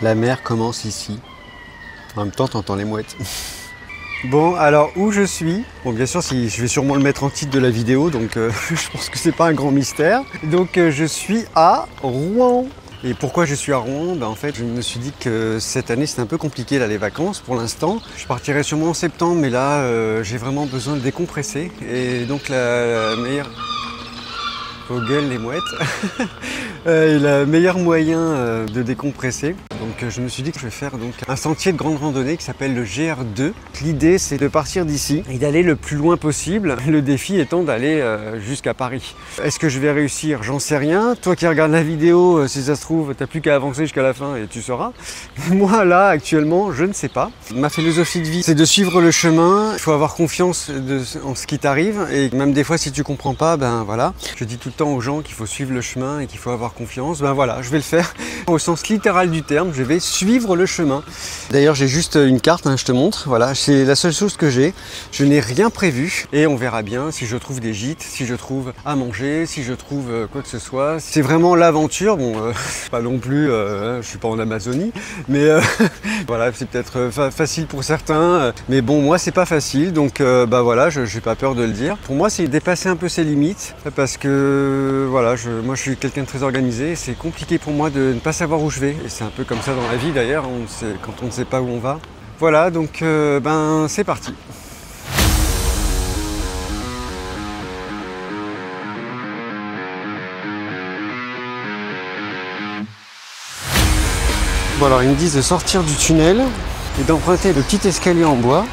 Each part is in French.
La mer commence ici. En même temps, t'entends les mouettes. Bon, alors où je suis? Bon, bien sûr, je vais sûrement le mettre en titre de la vidéo, donc je pense que c'est pas un grand mystère. Donc je suis à Rouen. Et pourquoi je suis à Rouen? En fait, je me suis dit que cette année, c'était un peu compliqué là, les vacances pour l'instant. Je partirai sûrement en septembre, mais là, j'ai vraiment besoin de décompresser. Et donc la meilleure... Vos gueules, les mouettes. Et le meilleur moyen de décompresser. Donc je me suis dit que je vais faire donc un sentier de grande randonnée qui s'appelle le GR2. L'idée c'est de partir d'ici et d'aller le plus loin possible. Le défi étant d'aller jusqu'à Paris. Est-ce que je vais réussir? J'en sais rien. Toi qui regardes la vidéo, si ça se trouve, t'as plus qu'à avancer jusqu'à la fin et tu sauras. Moi là, actuellement, je ne sais pas. Ma philosophie de vie, c'est de suivre le chemin. Il faut avoir confiance en ce qui t'arrive. Et même des fois, si tu comprends pas, ben voilà. Je dis tout le temps aux gens qu'il faut suivre le chemin et qu'il faut avoir confiance. Ben voilà, je vais le faire au sens littéral du terme. Je vais suivre le chemin. D'ailleurs, j'ai juste une carte, hein, je te montre. Voilà, c'est la seule chose que j'ai. Je n'ai rien prévu et on verra bien si je trouve des gîtes, si je trouve à manger, si je trouve quoi que ce soit. C'est vraiment l'aventure. Bon, pas non plus, je suis pas en Amazonie, mais voilà, c'est peut-être facile pour certains. Mais bon, moi, c'est pas facile, donc bah voilà, je n'ai pas peur de le dire. Pour moi, c'est dépasser un peu ses limites parce que voilà, moi, je suis quelqu'un de très organisé. C'est compliqué pour moi de ne pas savoir où je vais. Et c'est un peu comme ça dans la vie d'ailleurs, quand on ne sait pas où on va. Voilà, donc ben c'est parti. Bon alors ils me disent de sortir du tunnel et d'emprunter le petit escalier en bois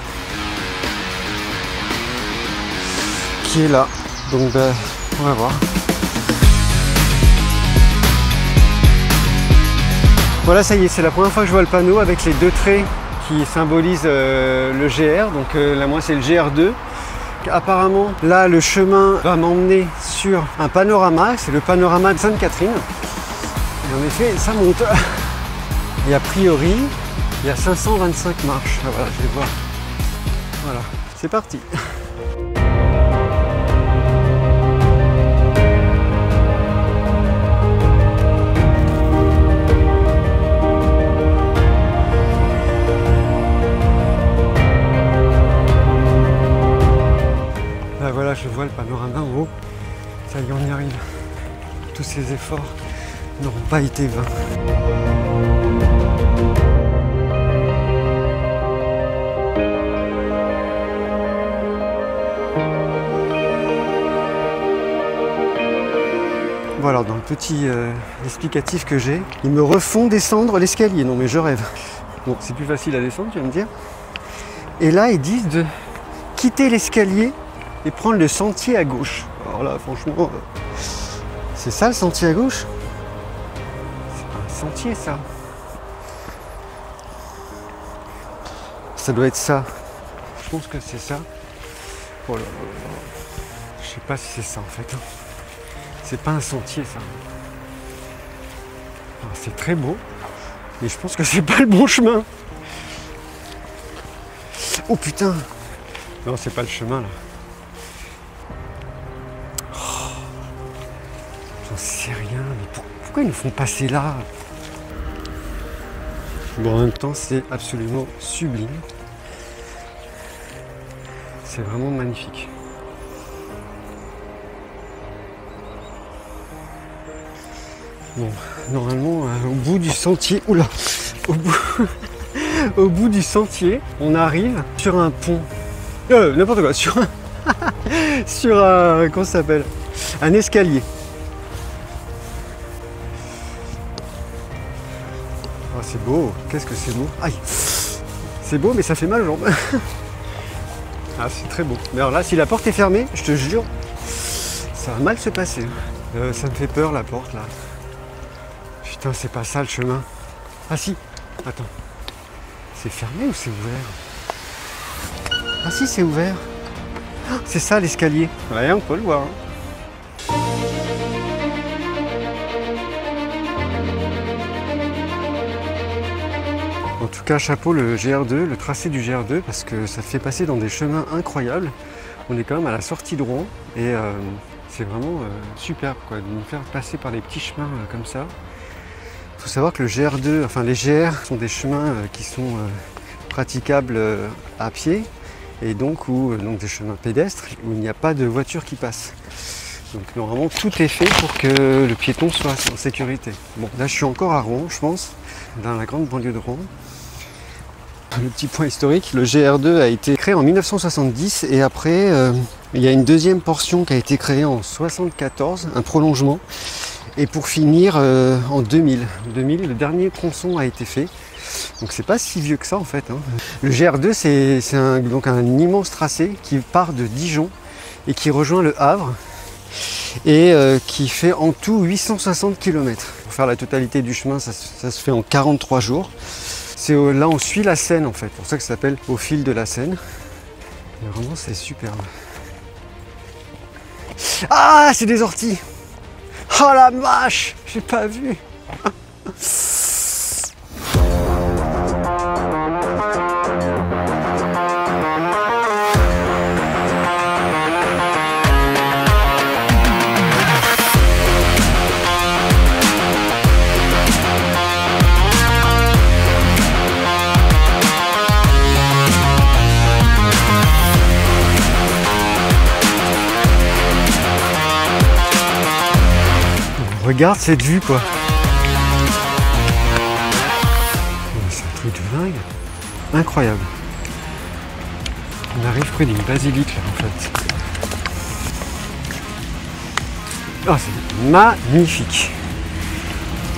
qui est là. Donc ben, on va voir. Voilà, ça y est, c'est la première fois que je vois le panneau avec les deux traits qui symbolisent le GR. Donc là, moi, c'est le GR2. Apparemment, là, le chemin va m'emmener sur un panorama. C'est le panorama de Sainte-Catherine. Et en effet, ça monte. Et a priori, il y a 525 marches. Ah, voilà, je vais voir. Voilà, c'est parti. Voilà, je vois le panorama en haut. Ça y est, on y arrive. Tous ces efforts n'auront pas été vains. Voilà, dans le petit explicatif que j'ai, ils me refont descendre l'escalier. Non mais je rêve. Bon, c'est plus facile à descendre, tu vas me dire. Et là, ils disent de quitter l'escalier et prendre le sentier à gauche. Alors là, franchement, c'est ça le sentier à gauche? C'est pas un sentier, ça. Ça doit être ça. Je pense que c'est ça. Oh là là là. Je sais pas si c'est ça en fait. C'est pas un sentier, ça. C'est très beau, mais je pense que c'est pas le bon chemin. Oh putain! Non, c'est pas le chemin là. J'en sais rien, mais pourquoi ils nous font passer là? Bon, en même temps, c'est absolument sublime. C'est vraiment magnifique. Bon, normalement, au bout du sentier, oula, au bout du sentier, on arrive sur un pont. N'importe quoi, sur un, comment ça s'appelle? Un escalier. Oh, c'est beau, qu'est-ce que c'est beau. Aïe, c'est beau, mais ça fait mal aux jambes. Ah, c'est très beau. Mais alors là, si la porte est fermée, je te jure, ça va mal se passer. Ça me fait peur, la porte, là. Putain, c'est pas ça, le chemin. Ah si, attends. C'est fermé ou c'est ouvert? Ah si, c'est ouvert. C'est ça, l'escalier. Ouais, on peut le voir. En tout cas, chapeau le GR2, le tracé du GR2, parce que ça te fait passer dans des chemins incroyables. On est quand même à la sortie de Rouen et c'est vraiment superbe quoi, de nous faire passer par des petits chemins comme ça. Il faut savoir que le GR2, enfin les GR sont des chemins qui sont praticables à pied et donc, donc des chemins pédestres où il n'y a pas de voiture qui passe. Donc normalement tout est fait pour que le piéton soit en sécurité. Bon, là je suis encore à Rouen, je pense, dans la grande banlieue de Rouen. Le petit point historique, le GR2 a été créé en 1970 et après il y a une deuxième portion qui a été créée en 1974, un prolongement. Et pour finir en 2000, le dernier tronçon a été fait. Donc c'est pas si vieux que ça en fait. Le GR2 c'est donc un immense tracé qui part de Dijon et qui rejoint le Havre et qui fait en tout 860 km. Pour faire la totalité du chemin, ça se fait en 43 jours. Là on suit la Seine en fait, pour ça que ça s'appelle Au fil de la Seine. Et vraiment c'est superbe. Ah, c'est des orties! Oh la vache! J'ai pas vu! Regarde cette vue quoi. C'est un truc de dingue. Incroyable. On arrive près d'une basilique là en fait. Oh, c'est magnifique.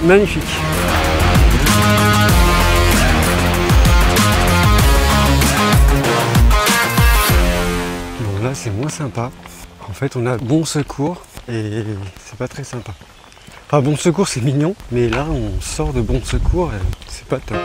Magnifique. Bon là c'est moins sympa. En fait on a Bon Secours et c'est pas très sympa. Enfin, Bon Secours c'est mignon, mais là on sort de Bon Secours et c'est pas top.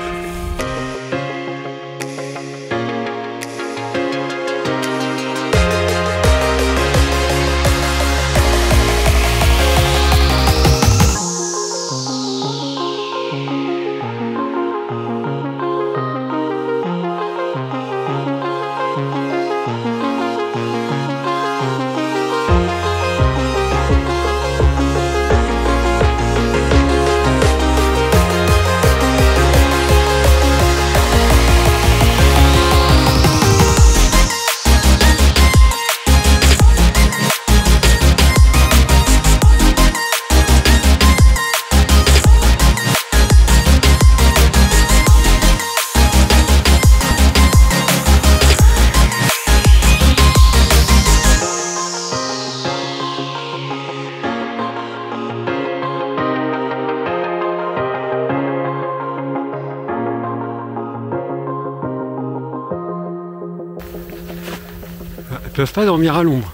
Elles peuvent pas dormir à l'ombre.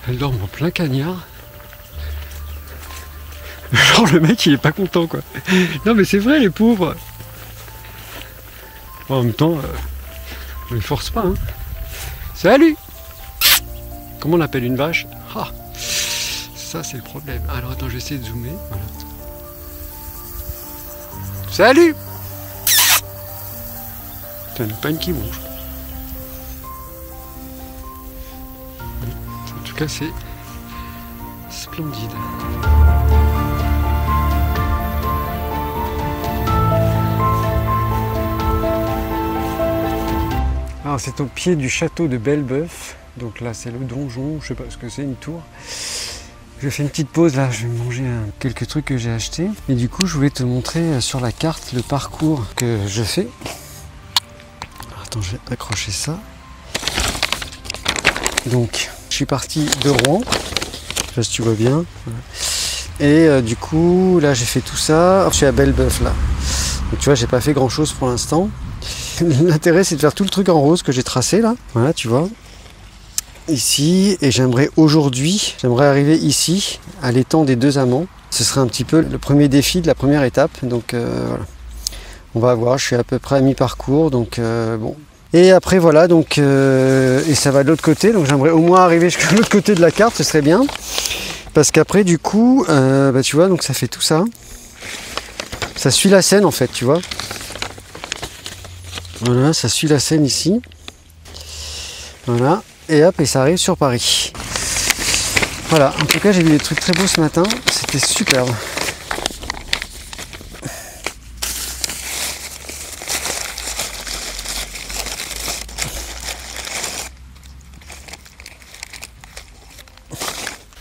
Elles dorment en plein cagnard. Genre le mec il est pas content quoi. Non mais c'est vrai les pauvres. En même temps, on les force pas hein. Salut! Comment on appelle une vache? Ah, ça c'est le problème. Alors attends, je vais essayer de zoomer. Voilà. Salut! T'as une panne qui bouge. En tout cas, c'est splendide. Alors c'est au pied du château de Bellebeuf. Donc là c'est le donjon, je sais pas ce que c'est, une tour. Je fais une petite pause là, je vais manger quelques trucs que j'ai achetés. Et du coup je voulais te montrer sur la carte le parcours que je fais. Alors, attends, je vais accrocher ça. Donc je suis parti de Rouen, je sais pas si tu vois bien. Et du coup là j'ai fait tout ça. Alors, je suis à Bellebeuf là. Donc tu vois j'ai pas fait grand chose pour l'instant. L'intérêt c'est de faire tout le truc en rose que j'ai tracé là. Voilà tu vois. Ici, et j'aimerais aujourd'hui, arriver ici à l'étang des Deux Amants. Ce serait un petit peu le premier défi de la première étape. Donc voilà. On va voir, je suis à peu près à mi-parcours. Donc bon. Et après voilà, donc et ça va de l'autre côté. Donc j'aimerais au moins arriver jusqu'à l'autre côté de la carte, ce serait bien. Parce qu'après du coup, bah, tu vois, donc ça fait tout ça. Ça suit la Seine en fait, tu vois. Voilà, ça suit la Seine ici. Voilà, et hop, et ça arrive sur Paris. Voilà, en tout cas, j'ai vu des trucs très beaux ce matin. C'était superbe.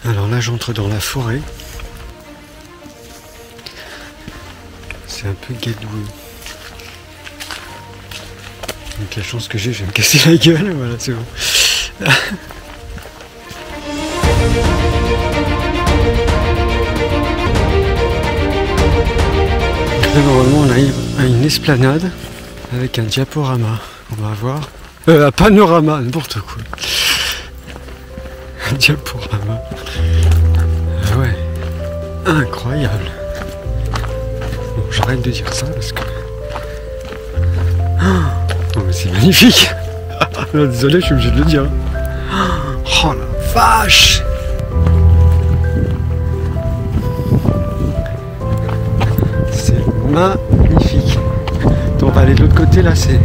Alors là j'entre dans la forêt. C'est un peu gadouille. Donc la chance que j'ai, je vais me casser la gueule, voilà c'est bon. Là, normalement on arrive à une esplanade avec un diaporama. On va voir. Un panorama, n'importe quoi. Un diaporama. Ah ouais. Incroyable. Bon, j'arrête de dire ça parce que. Oh mais c'est magnifique. Désolé, je suis obligé de le dire. Oh la vache. C'est magnifique. On va aller de l'autre côté là, c'est...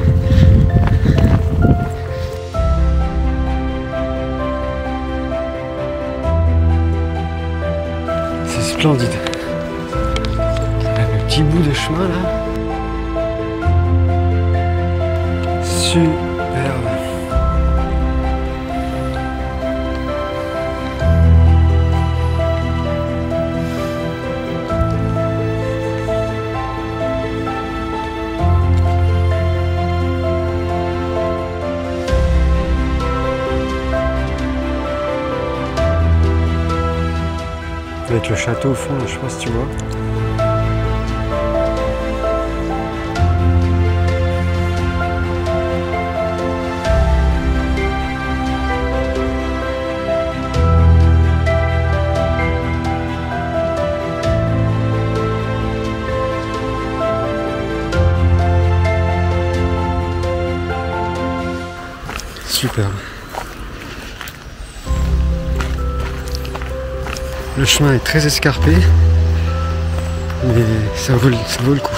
C'est splendide. Le petit bout de chemin là. Superbe. Avec le château au fond, là, je sais pas si tu vois. Superbe. Le chemin est très escarpé, mais ça vaut le coup.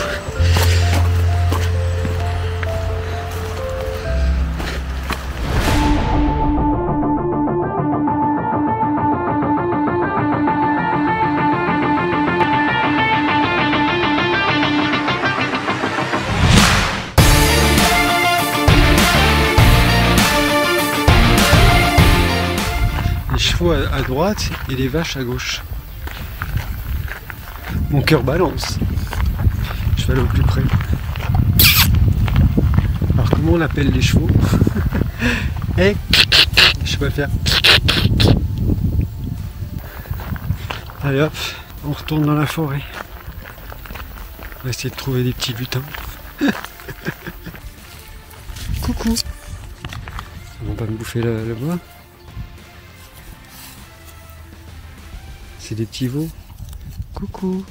Les chevaux à droite et les vaches à gauche. Mon cœur balance. Je vais aller au plus près. Alors comment on appelle les chevaux? Et je sais pas faire. Allez hop, on retourne dans la forêt. On va essayer de trouver des petits butins. Coucou. Ils vont pas me bouffer le bois. C'est des petits veaux. Coucou.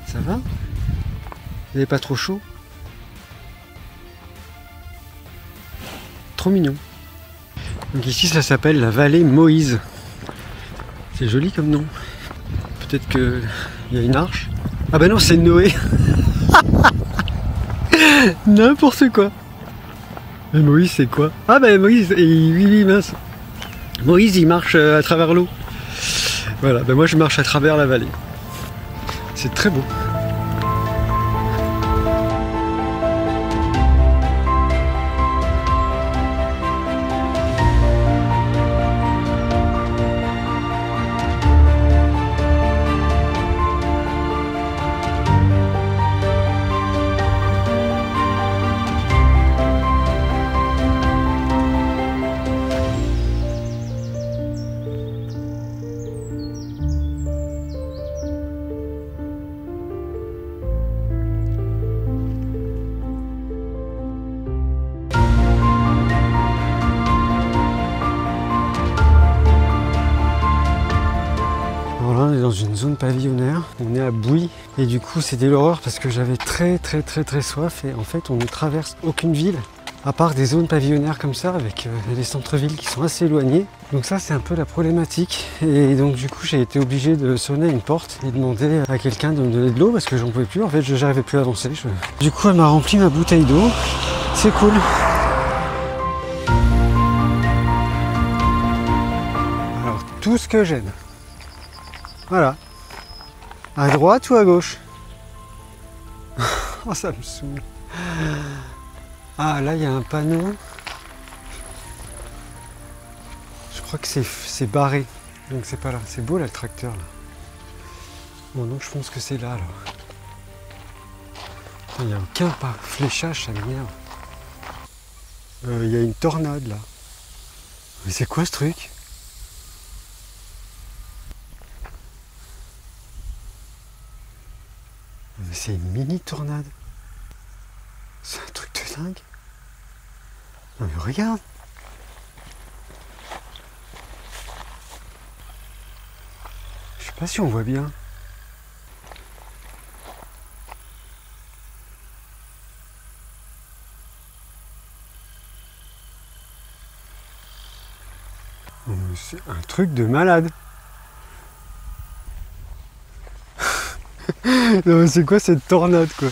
Ça va? Vous n'avez pas trop chaud? Trop mignon. Donc ici ça s'appelle la vallée Moïse. C'est joli comme nom. Peut-être qu'il y a une arche. Ah bah non, c'est Noé. N'importe quoi. Mais Moïse c'est quoi? Ah bah Moïse, oui mince. Moïse il marche à travers l'eau. Voilà, ben moi je marche à travers la vallée. C'est très beau. Dans une zone pavillonnaire, on est à Bouy et du coup c'était l'horreur parce que j'avais très soif et en fait on ne traverse aucune ville à part des zones pavillonnaires comme ça avec des centres-villes qui sont assez éloignés, donc ça c'est un peu la problématique et donc du coup j'ai été obligé de sonner à une porte et demander à quelqu'un de me donner de l'eau parce que j'en pouvais plus, en fait j'arrivais plus à avancer. Du coup elle m'a rempli ma bouteille d'eau, c'est cool. Alors tout ce que j'aime. Voilà. À droite ou à gauche? Oh, ça me saoule. Ah, là, il y a un panneau. Je crois que c'est barré. Donc c'est pas là. C'est beau là le tracteur là. Bon donc je pense que c'est là alors. Il n'y a aucun fléchage, ça m'énerve. Il y a une tornade là. Mais c'est quoi ce truc? Mais c'est une mini tornade. C'est un truc de dingue. Non mais regarde. Je sais pas si on voit bien. C'est un truc de malade. Non mais c'est quoi cette tornade quoi?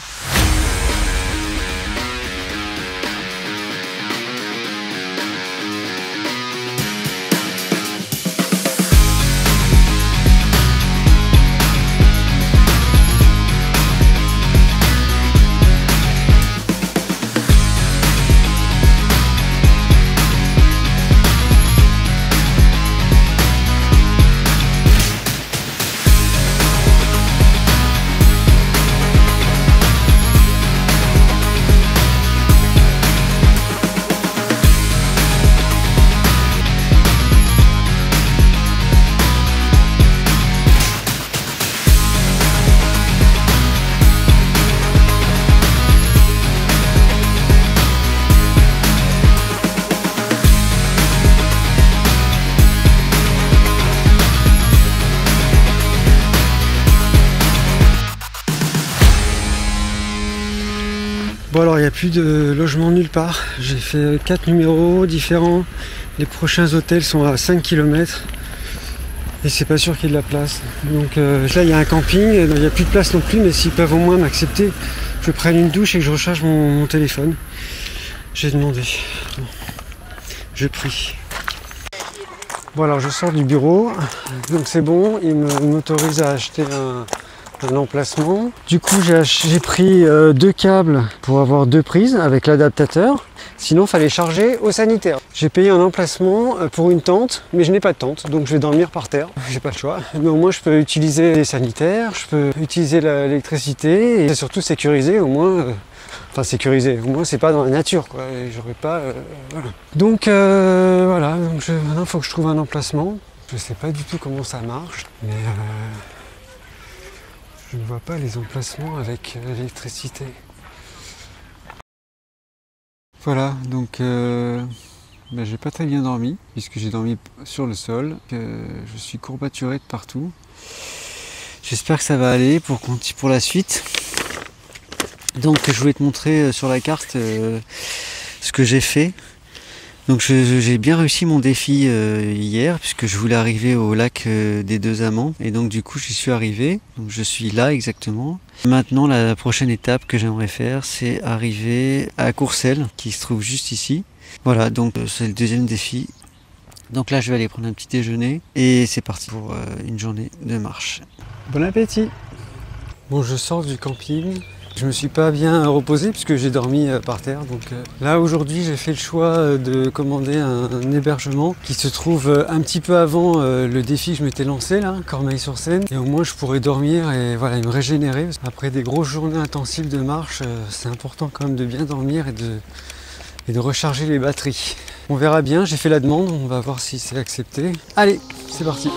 Bon alors il n'y a plus de logement nulle part. J'ai fait 4 numéros différents. Les prochains hôtels sont à 5 km. Et c'est pas sûr qu'il y ait de la place. Donc là il y a un camping, il n'y a plus de place non plus, mais s'ils peuvent au moins m'accepter, que je prenne une douche et que je recharge mon téléphone. J'ai demandé. Bon. Je prie. Bon alors je sors du bureau, donc c'est bon, il m'autorise à acheter un emplacement. Du coup j'ai pris 2 câbles pour avoir 2 prises avec l'adaptateur. Sinon il fallait charger au sanitaire. J'ai payé un emplacement pour une tente, mais je n'ai pas de tente, donc je vais dormir par terre. J'ai pas le choix. Mais au moins je peux utiliser les sanitaires, je peux utiliser l'électricité et c'est surtout sécurisé au moins. Enfin sécurisé, au moins c'est pas dans la nature quoi. J'aurais pas. Voilà. Donc voilà, donc maintenant il faut que je trouve un emplacement. Je sais pas du tout comment ça marche, mais je ne vois pas les emplacements avec l'électricité. Voilà, donc j'ai pas très bien dormi, puisque j'ai dormi sur le sol. Je suis courbaturé de partout. J'espère que ça va aller pour la suite. Donc je voulais te montrer sur la carte ce que j'ai fait. Donc j'ai bien réussi mon défi hier, puisque je voulais arriver au lac des Deux Amants, et donc du coup j'y suis arrivé, donc je suis là exactement. Maintenant la prochaine étape que j'aimerais faire, c'est arriver à Courcelles, qui se trouve juste ici. Voilà, donc c'est le deuxième défi. Donc là je vais aller prendre un petit déjeuner, et c'est parti pour une journée de marche. Bon appétit! Bon, je sors du camping. Je me suis pas bien reposé puisque j'ai dormi par terre. Donc là aujourd'hui j'ai fait le choix de commander un hébergement qui se trouve un petit peu avant le défi que je m'étais lancé là, Cormeilles-sur-Seine. Et au moins je pourrais dormir et voilà, me régénérer. Après des grosses journées intensives de marche, c'est important quand même de bien dormir et de recharger les batteries. On verra bien, j'ai fait la demande, on va voir si c'est accepté. Allez, c'est parti!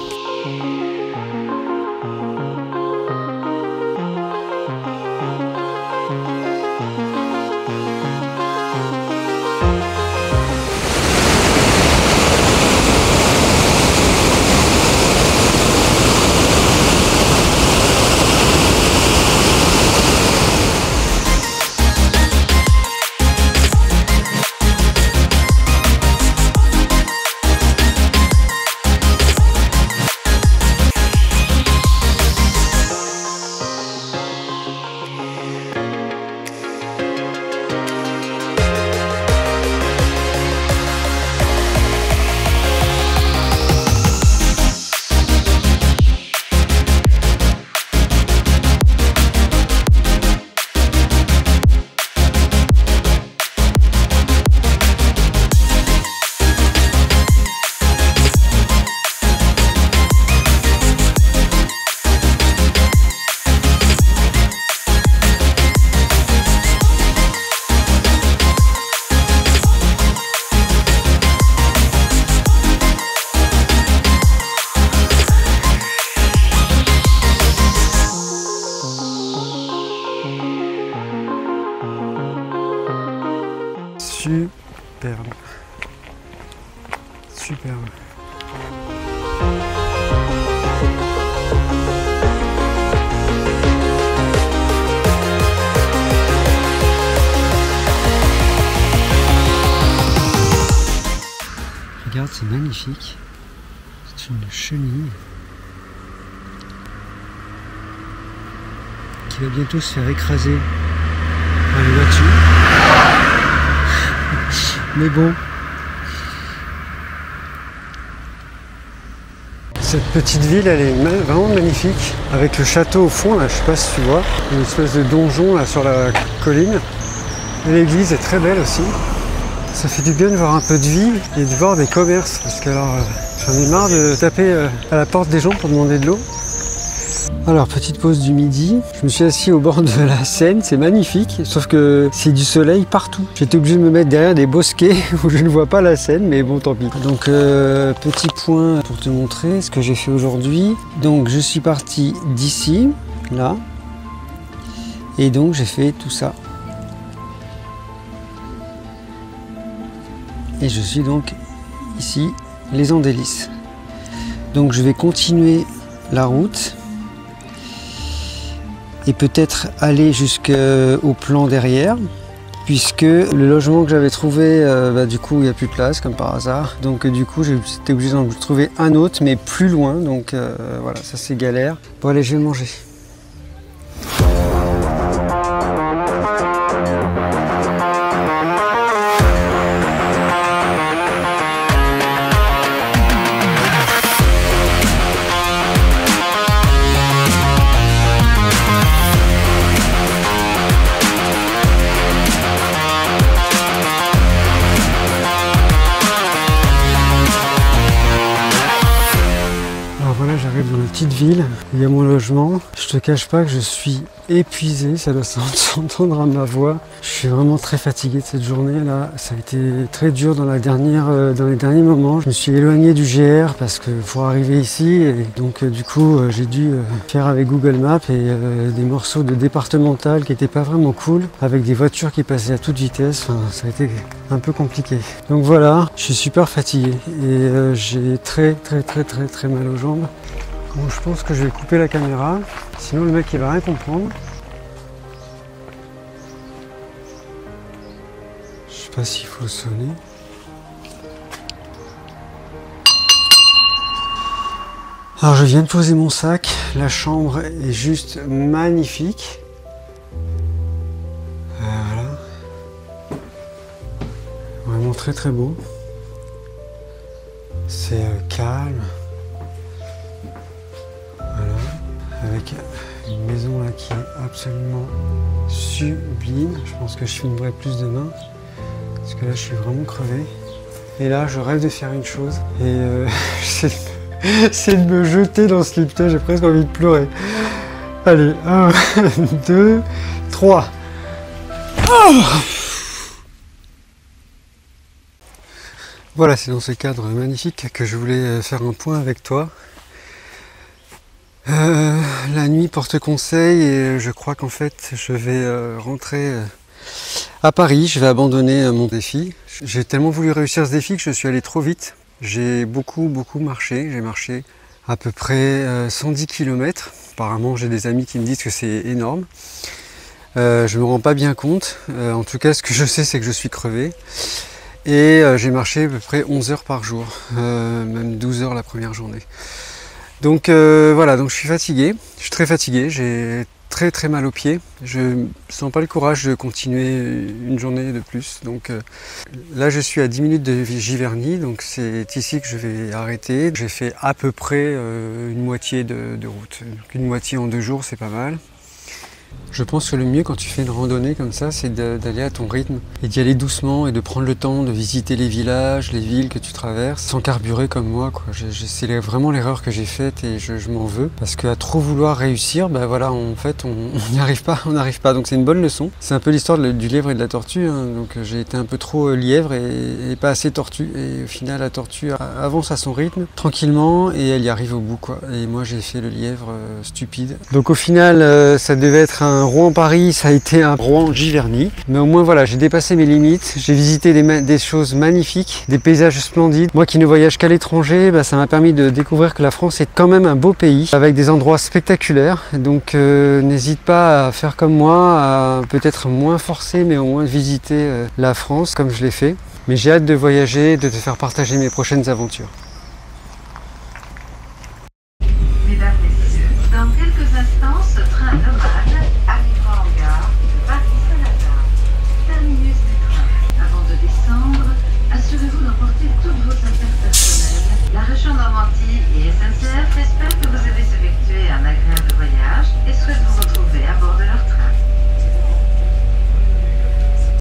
Superbe. Regarde, c'est magnifique. C'est une chenille qui va bientôt se faire écraser par les voitures. Mais bon. Cette petite ville, elle est vraiment magnifique. Avec le château au fond, là, je sais pas si tu vois. Une espèce de donjon là sur la colline. Et l'église est très belle aussi. Ça fait du bien de voir un peu de vie et de voir des commerces. Parce que alors, j'en ai marre de taper à la porte des gens pour demander de l'eau. Alors, petite pause du midi, je me suis assis au bord de la Seine, c'est magnifique, sauf que c'est du soleil partout. J'étais obligé de me mettre derrière des bosquets où je ne vois pas la Seine, mais bon, tant pis. Donc, petit point pour te montrer ce que j'ai fait aujourd'hui. Donc, je suis parti d'ici, là, et donc j'ai fait tout ça. Et je suis donc ici, les Andelys. Donc, je vais continuer la route. Et peut-être aller jusqu'au plan derrière, puisque le logement que j'avais trouvé, du coup il n'y a plus de place comme par hasard, donc du coup j'étais obligé d'en trouver un autre mais plus loin, donc voilà, ça c'est galère. Bon allez, je vais manger. J'arrive dans une petite ville, il y a mon logement. Je te cache pas que je suis épuisé, ça doit s'entendre à ma voix. Je suis vraiment très fatigué de cette journée là. Ça a été très dur dans les derniers moments. Je me suis éloigné du GR parce que pour arriver ici, et donc du coup j'ai dû faire avec Google Maps et des morceaux de départemental qui n'étaient pas vraiment cool, avec des voitures qui passaient à toute vitesse. Enfin, ça a été un peu compliqué. Donc voilà, je suis super fatigué et j'ai très mal aux jambes. Bon, je pense que je vais couper la caméra, sinon le mec il va rien comprendre. Je sais pas s'il faut sonner. Alors je viens de poser mon sac, la chambre est juste magnifique. Voilà. Vraiment très beau. C'est calme. Avec une maison là qui est absolument sublime. Je pense que je filmerai plus demain parce que là je suis vraiment crevé. Et là je rêve de faire une chose et c'est de me jeter dans ce lit. Putain, j'ai presque envie de pleurer. Allez, 1, 2, 3. Oh, voilà, c'est dans ce cadre magnifique que je voulais faire un point avec toi. La nuit porte conseil et je crois qu'en fait je vais rentrer à Paris. Je vais abandonner mon défi. J'ai tellement voulu réussir ce défi que je suis allé trop vite. J'ai beaucoup marché. J'ai marché à peu près 110 km. Apparemment j'ai des amis qui me disent que c'est énorme. Je me rends pas bien compte. En tout cas ce que je sais c'est que je suis crevé. Et j'ai marché à peu près 11 heures par jour. Même 12 heures la première journée. Donc voilà, donc je suis fatigué, je suis très fatigué, j'ai très mal aux pieds. Je sens pas le courage de continuer une journée de plus. Donc là je suis à 10 minutes de Giverny, donc c'est ici que je vais arrêter. J'ai fait à peu près une moitié de route. Donc une moitié en 2 jours, c'est pas mal. Je pense que le mieux quand tu fais une randonnée comme ça, c'est d'aller à ton rythme et d'y aller doucement et de prendre le temps de visiter les villages, les villes que tu traverses sans carburer comme moi, quoi. C'est vraiment l'erreur que j'ai faite et je m'en veux parce qu'à trop vouloir réussir, ben voilà, en fait on n'y arrive pas, donc c'est une bonne leçon. C'est un peu l'histoire du lièvre et de la tortue, hein. Donc j'ai été un peu trop lièvre et pas assez tortue et au final la tortue avance à son rythme tranquillement et elle y arrive au bout, quoi. Et moi j'ai fait le lièvre stupide. Donc au final ça devait être un un Rouen-Paris, ça a été un Rouen-Giverny. Mais au moins voilà, j'ai dépassé mes limites, j'ai visité des choses magnifiques, des paysages splendides. Moi qui ne voyage qu'à l'étranger, ça m'a permis de découvrir que la France est quand même un beau pays, avec des endroits spectaculaires. Donc n'hésite pas à faire comme moi, à peut-être moins forcer, mais au moins visiter la France comme je l'ai fait. Mais j'ai hâte de voyager, de te faire partager mes prochaines aventures. Mesdames, Messieurs, dans quelques instants, ce train